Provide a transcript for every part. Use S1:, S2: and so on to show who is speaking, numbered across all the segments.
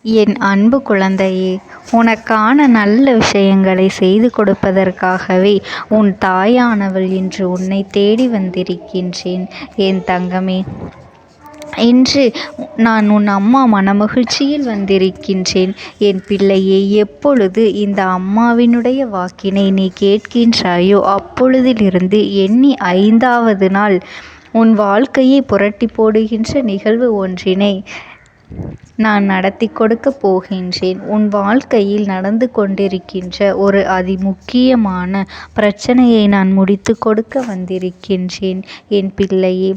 S1: என் அன்பு குழந்தையே, உனக்கான நல்ல விஷயங்களை செய்து கொடுப்பதற்காகவே உன் தாயானவள் இன்று உன்னை தேடி வந்திருக்கின்றேன். என் தங்கமே, இன்று நான் உன் அம்மா மனமகிழ்ச்சியில் வந்திருக்கின்றேன். என் பிள்ளையே, எப்பொழுது இந்த அம்மாவினுடைய வாக்கினை நீ கேட்கின்றாயோ அப்பொழுதிலிருந்து எண்ணி 5வது நாள் உன் வாழ்க்கையை புரட்டி போடுகின்ற நிகழ்வு ஒன்றினை நான் நடத்தி கொடுக்க போகின்றேன். உன் வாழ்க்கையில் நடந்து கொண்டிருக்கின்ற ஒரு அதிமுக்கியமான பிரச்சனையை நான் முடித்து கொடுக்க வந்திருக்கின்றேன். என் பிள்ளையே,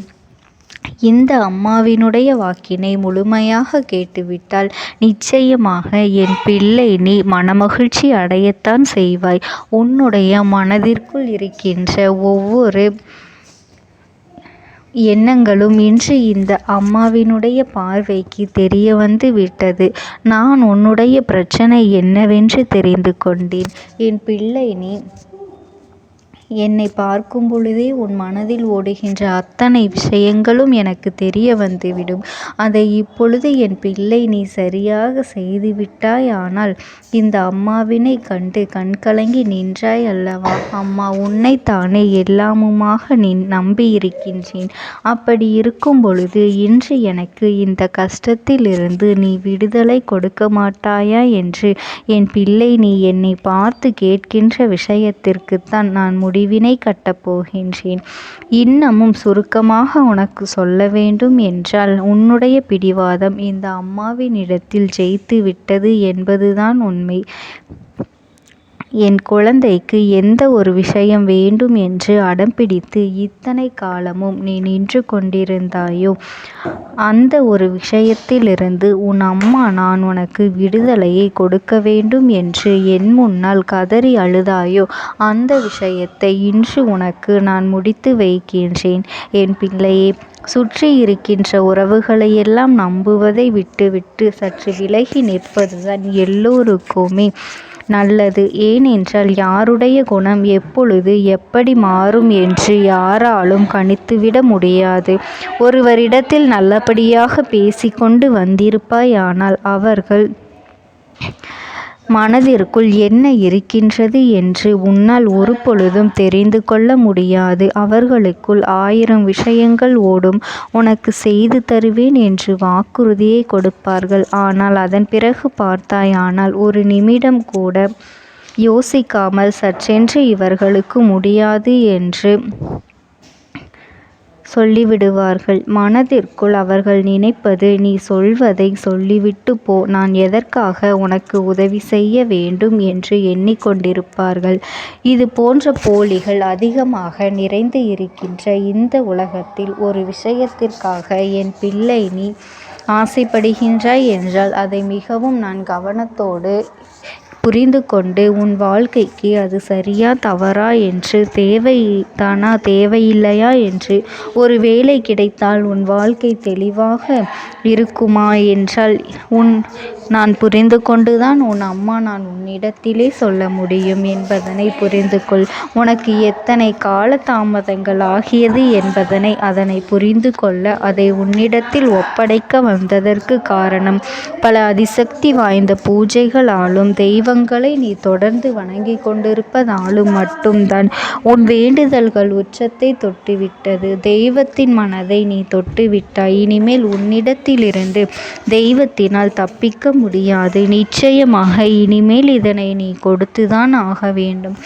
S1: இந்த அம்மாவினுடைய வாக்கினை முழுமையாக கேட்டுவிட்டால் நிச்சயமாக என் பிள்ளை நீ மனமகிழ்ச்சி அடையத்தான் செய்வாய். உன்னுடைய மனதிற்குள் இருக்கின்ற ஒவ்வொரு எண்ணங்களும் இன்று இந்த அம்மாவினுடைய பார்வைக்கு தெரிய வந்து விட்டது. நான் உன்னுடைய பிரச்சனை என்னவென்று தெரிந்து கொண்டேன். என் பிள்ளை, நீ என்னை பார்க்கும் பொழுதே உன் மனதில் ஓடுகின்ற அத்தனை விஷயங்களும் எனக்கு தெரிய வந்துவிடும். அதை இப்பொழுது என் பிள்ளை நீ சரியாக செய்துவிட்டாய். ஆனால் இந்த அம்மாவினை கண்டு கண்கலங்கி நின்றாய் அல்லவா? அம்மா உன்னைத்தானே எல்லாமுமாக நீ நம்பி இருக்கின்றேன். அப்படி இருக்கும் பொழுது இன்று எனக்கு இந்த கஷ்டத்திலிருந்து நீ விடுதலை கொடுக்க மாட்டாயா என்று என் பிள்ளை நீ என்னை பார்த்து கேட்கின்ற விஷயத்திற்குத்தான் நான் முடிவினை கட்டப் போகின்றேன். இன்னமும் சுருக்கமாக உனக்கு சொல்ல வேண்டும் என்றால், உன்னுடைய பிடிவாதம் இந்த அம்மாவினிடத்தில் ஜெயித்து விட்டது என்பதுதான் உண்மை. என் குழந்தைக்கு எந்த ஒரு விஷயம் வேண்டும் என்று அடம் பிடித்து இத்தனை காலமும் நீ நின்று கொண்டிருந்தாயோ, அந்த ஒரு விஷயத்திலிருந்து உன் அம்மா நான் உனக்கு விடுதலையை கொடுக்க வேண்டும் என்று என் முன்னால் கதறி அழுதாயோ, அந்த விஷயத்தை இன்று உனக்கு நான் முடித்து வைக்கின்றேன். என் பிள்ளையே, சுற்றி இருக்கின்ற உறவுகளையெல்லாம் நம்புவதை விட்டுவிட்டு சற்று விலகி நிற்பதுதான் எல்லோருக்குமே நல்லது. ஏனென்றால் யாருடைய குணம் எப்பொழுது எப்படி மாறும் என்று யாராலும் கணித்துவிட முடியாது. ஒருவரிடத்தில் நல்லபடியாக பேசிக்கொண்டு வந்திருப்பாய். ஆனால் அவர்கள் மனதிற்குள் என்ன இருக்கின்றது என்று உன்னால் ஒரு பொழுதும் தெரிந்து கொள்ள முடியாது. அவர்களுக்குள் 1000 விஷயங்கள் ஓடும். உனக்கு செய்து தருவேன் என்று வாக்குறுதியை கொடுப்பார்கள். ஆனால் அதன் பிறகு பார்த்தாயானால் ஒரு நிமிடம் கூட யோசிக்காமல் சற்றென்று இவர்களுக்கு முடியாது என்று சொல்லிவிடுவார்கள். மனதிற்குள் அவர்கள் நினைப்பது, நீ சொல்வதை சொல்லிவிட்டு போ, நான் எதற்காக உனக்கு உதவி செய்ய வேண்டும் என்று எண்ணிக்கொண்டிருப்பார்கள். இது போன்ற போலிகள் அதிகமாக நிறைந்து இருக்கின்ற இந்த உலகத்தில் ஒரு விஷயத்திற்காக என் பிள்ளை நீ ஆசைப்படுகின்றாய் என்றால் அதை மிகவும் நான் கவனத்தோடு புரிந்து கொண்டு உன் வாழ்க்கைக்கு அது சரியா தவறா என்று, தேவைதானா தேவையில்லையா என்று, ஒரு வேலை கிடைத்தால் உன் வாழ்க்கை தெளிவாக இருக்குமா என்றால் நான் புரிந்து கொண்டுதான் உன் அம்மா நான் உன்னிடத்திலே சொல்ல முடியும் என்பதனை புரிந்து கொள். உனக்கு எத்தனை கால தாமதங்கள் ஆகியது என்பதனை அதனை புரிந்து கொள்ள அதை உன்னிடத்தில் ஒப்படைக்க வந்ததற்கு காரணம், பல அதிசக்தி வாய்ந்த பூஜைகளாலும் தெய்வங்களை நீ தொடர்ந்து வணங்கி கொண்டிருப்பதாலும் மட்டும்தான் உன் வேண்டுதல்கள் உச்சத்தை தொட்டுவிட்டது. தெய்வத்தின் மனதை நீ தொட்டுவிட்டாய். இனிமேல் உன்னிடத்திலிருந்து தெய்வத்தினால் தப்பிக்க முடியாது. நிச்சயமாக இனிமேல் இதனை நீ கொடுத்துதான் ஆக வேண்டும்.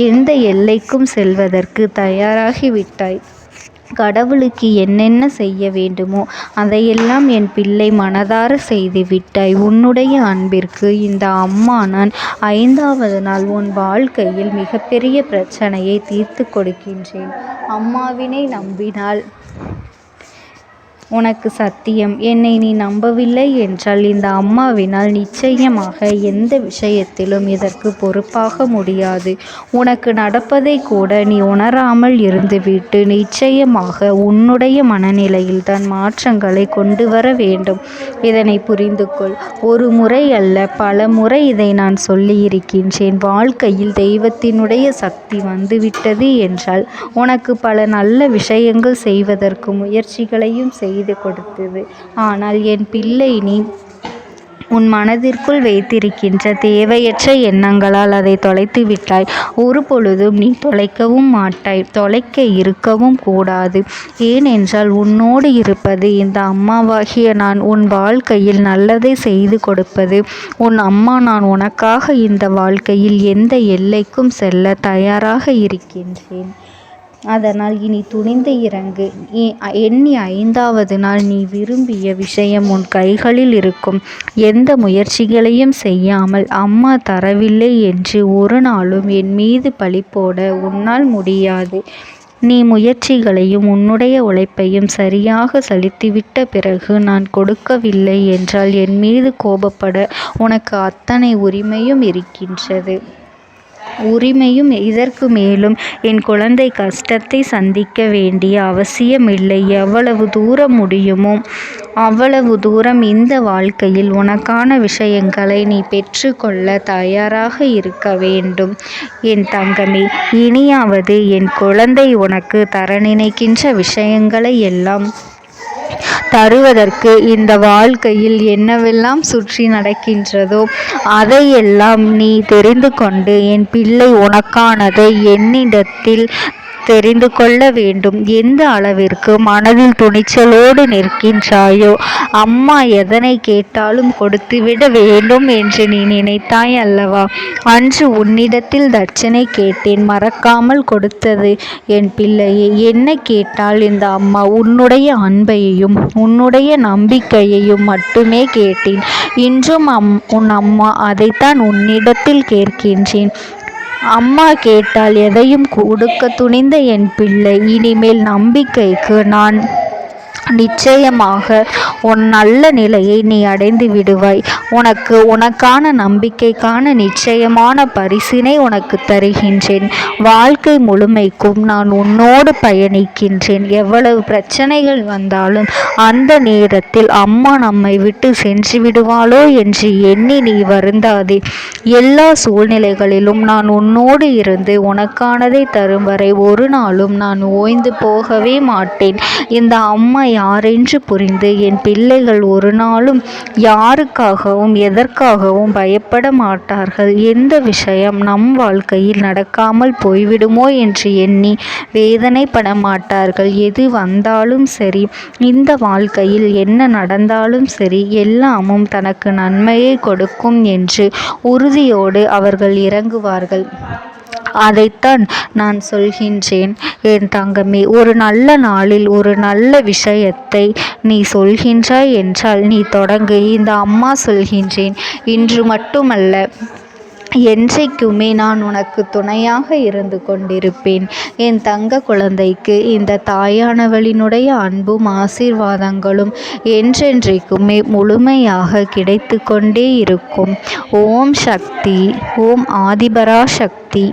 S1: எந்த எல்லைக்கும் செல்வதற்கு தயாராகிவிட்டாய். கடவுளுக்கு என்னென்ன செய்ய வேண்டுமோ அதையெல்லாம் என் பிள்ளை மனதார செய்து விட்டாய். உன்னுடைய அன்பிற்கு இந்த அம்மா நான் 5வது நாள் உன் வாழ்க்கையில் மிகப்பெரிய பிரச்சனையை தீர்த்து கொடுக்கின்றேன். அம்மாவினை நம்பினால் உனக்கு சத்தியம், என்னை நீ நம்பவில்லை என்றால் இந்த அம்மாவினால் நிச்சயமாக எந்த விஷயத்திலும் இதற்கு பொறுப்பாக முடியாது. உனக்கு நடப்பதை கூட நீ உணராமல் இருந்துவிட்டு நிச்சயமாக உன்னுடைய மனநிலையில் தான் மாற்றங்களை கொண்டு வர வேண்டும். இதனை புரிந்து கொள். ஒரு முறை அல்ல, பல முறை இதை நான் சொல்லியிருக்கின்றேன். வாழ்க்கையில் தெய்வத்தினுடைய சக்தி வந்துவிட்டது என்றால் உனக்கு பல நல்ல விஷயங்கள் செய்வதற்கு முயற்சிகளையும் செய்து கொடுத்தது. ஆனால் என் பிள்ளை நீ உன் மனதிற்குள் வைத்திருக்கின்ற தேவையற்ற எண்ணங்களால் அதை தொலைத்து விட்டாய். ஒரு பொழுதும் நீ தொலைக்கவும் மாட்டாய், தொலைக்க இருக்கவும் கூடாது. ஏனென்றால் உன்னோடு இருப்பது இந்த அம்மாவாகிய நான். உன் வாழ்க்கையில் நல்லதை செய்து கொடுப்பது உன் அம்மா. நான் உனக்காக இந்த வாழ்க்கையில் எந்த எல்லைக்கும் செல்ல தயாராக இருக்கின்றேன். அதனால் இனி துணிந்து இறங்கு. எண்ணி 5வது நாள் நீ விரும்பிய விஷயம் உன் கைகளில் இருக்கும். எந்த முயற்சிகளையும் செய்யாமல் அம்மா தரவில்லை என்று ஒரு நாளும் என் மீது பழி போட உன்னால் முடியாது. நீ முயற்சிகளையும் உன்னுடைய உழைப்பையும் சரியாக செலுத்திவிட்ட பிறகு நான் கொடுக்கவில்லை என்றால் என் மீது கோபப்பட உனக்கு அத்தனை உரிமையும் இருக்கின்றது. இதற்கு மேலும் என் குழந்தை கஷ்டத்தை சந்திக்க வேண்டிய அவசியமில்லை. எவ்வளவு தூரம் முடியுமோ அவ்வளவு தூரம் இந்த வாழ்க்கையில் உனக்கான விஷயங்களை நீ பெற்றுக்கொள்ள தயாராக இருக்க வேண்டும். என் தங்கமே, இனியாவது என் குழந்தை உனக்கு தர நினைக்கின்ற விஷயங்களை எல்லாம் தருவதற்கு இந்த வாழ்க்கையில் என்னவெல்லாம் சுற்றி நடக்கின்றதோ அதையெல்லாம் நீ தெரிந்து கொண்டு என் பிள்ளை உனக்கானதை என்னிடத்தில் தெரிந்து கொள்ள வேண்டும். எந்த அளவிற்கு மனதில் துணிச்சலோடு நிற்கின்றாயோ, அம்மா எதனை கேட்டாலும் கொடுத்துவிட வேண்டும் என்று நீ நினைத்தாய் அல்லவா? அன்று உன்னிடத்தில் தட்சணை கேட்டேன், மறக்காமல் கொடுத்தது என் பிள்ளையே. என்ன கேட்டால் இந்த அம்மா உன்னுடைய அன்பையையும் உன்னுடைய நம்பிக்கையையும் மட்டுமே கேட்டேன். இன்றும் உன் அம்மா அதைத்தான் உன்னிடத்தில் கேட்கின்றேன். அம்மா கேட்டால் எதையும் கொடுக்க துணிந்த என் பிள்ளை, இனிமேல் நம்பிக்கைக்கு நான் நிச்சயமாக உன் நல்ல நிலையை நீ அடைந்து விடுவாய். உனக்கான நம்பிக்கைக்கான நிச்சயமான பரிசினை உனக்கு தருகின்றேன். வாழ்க்கை முழுமைக்கும் நான் உன்னோடு பயணிக்கின்றேன். எவ்வளவு பிரச்சனைகள் வந்தாலும் அந்த நேரத்தில் அம்மா நம்மை விட்டு சென்று விடுவாளோ என்று எண்ணி நீ வருந்தாதே. எல்லா சூழ்நிலைகளிலும் நான் உன்னோடு இருந்து உனக்கானதை தரும் வரை ஒரு நாளும் நான் ஓய்ந்து போகவே மாட்டேன். இந்த அம்மா யாரென்று புரிந்து என் பிள்ளைகள் ஒரு நாளும் யாருக்காகவும் எதற்காகவும் பயப்பட மாட்டார்கள். எந்த விஷயம் நம் வாழ்க்கையில் நடக்காமல் போய்விடுமோ என்று எண்ணி வேதனைப்பட மாட்டார்கள். எது வந்தாலும் சரி, இந்த வாழ்க்கையில் என்ன நடந்தாலும் சரி, எல்லாமும் தனக்கு நன்மையை கொடுக்கும் என்று உறுதியோடு அவர்கள் இறங்குவார்கள். அதைத்தான் நான் சொல்கின்றேன் என் தங்கமே. ஒரு நல்ல நாளில் ஒரு நல்ல விஷயத்தை நீ சொல்கின்றாய் என்றால் நீ தொடங்கு. இந்த அம்மா சொல்கின்றேன், இன்று மட்டுமல்ல என்றைக்குமே நான் உனக்கு துணையாக இருந்து கொண்டிருப்பேன். என் தங்க குழந்தைக்கு இந்த தாயானவளினுடைய அன்பும் ஆசீர்வாதங்களும் என்றென்றைக்குமே முழுமையாக கிடைத்து கொண்டே இருக்கும். ஓம் சக்தி. ஓம் ஆதிபரா சக்தி.